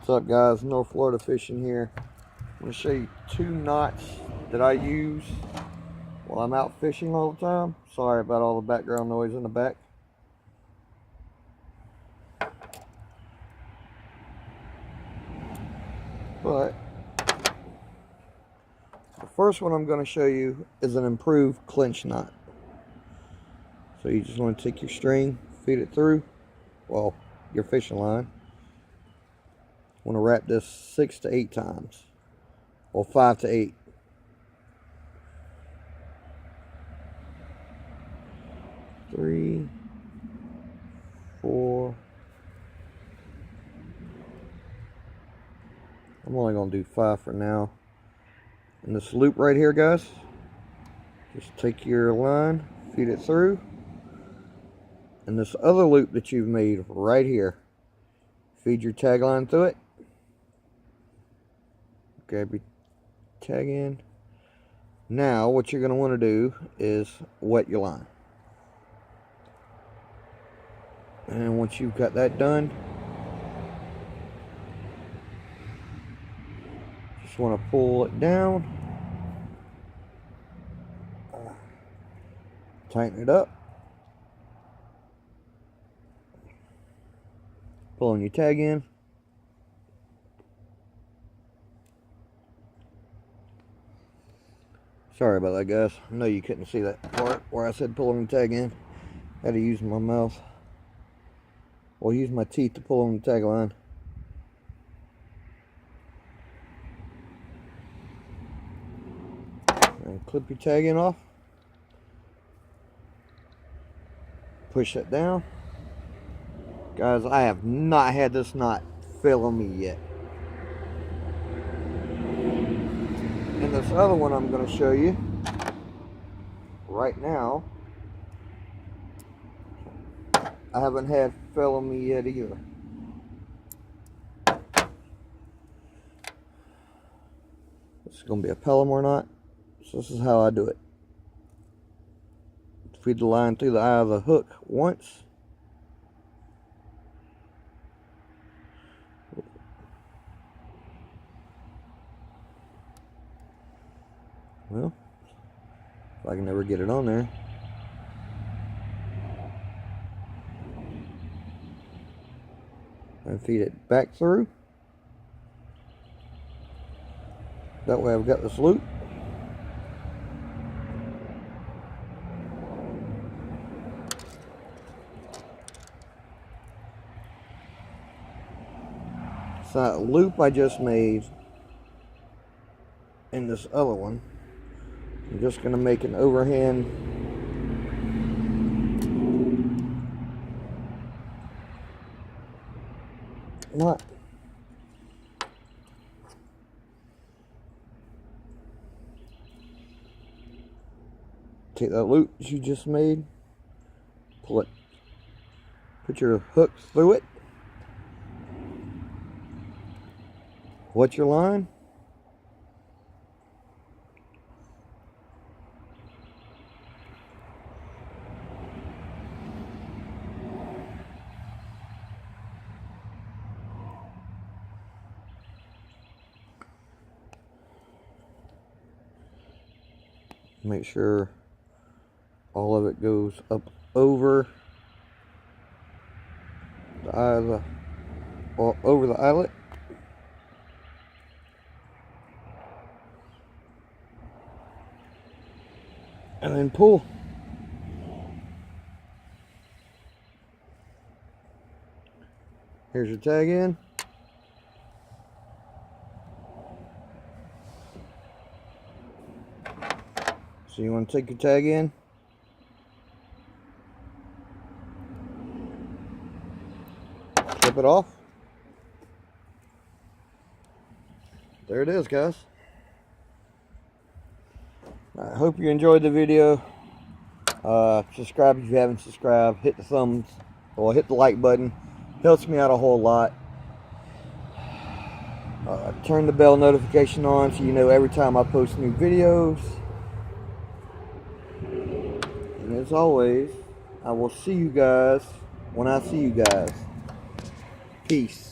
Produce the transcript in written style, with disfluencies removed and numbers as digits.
What's up, guys? North Florida Fishing here. I'm going to show you 2 knots that I use while I'm out fishing all the time. Sorry about all the background noise in the back. But the first one I'm going to show you is an improved clinch knot. So you just want to take your string, feed it through, well, your fishing line. Want to wrap this 6 to 8 times, or 5 to 8. Three, 4. I'm only going to do 5 for now. And this loop right here, guys, just take your line, feed it through, and this other loop that you've made right here, feed your tag line through it. Grab your tag in. Now what you're going to want to do is wet your line. And once you've got that done, just want to pull it down, tighten it up, pulling your tag in. Sorry about that, guys. I know you couldn't see that part where I said pulling the tag in. I had to use my mouth. Well, use my teeth to pull on the tag line. And clip your tag in off. Push that down. Guys, I have not had this knot fail on me yet. And this other one I'm going to show you right now, I haven't had fail on me yet either. This is going to be a Palomar knot. So this is how I do it. Feed the line through the eye of the hook once. Well, if I can never get it on there. And feed it back through. That way I've got this loop. So that loop I just made in this other one, I'm just going to make an overhand knot. Take that loop that you just made, pull it, put your hook through it, wet your line, make sure all of it goes up over the eye of the, or over the eyelet. And then pull. Here's your tag in. So you want to take your tag in. Clip it off. There it is, guys. I hope you enjoyed the video. Subscribe if you haven't subscribed. Hit the thumbs or hit the like button. Helps me out a whole lot. Turn the bell notification on so you know every time I post new videos. And as always, I will see you guys when I see you guys. Peace.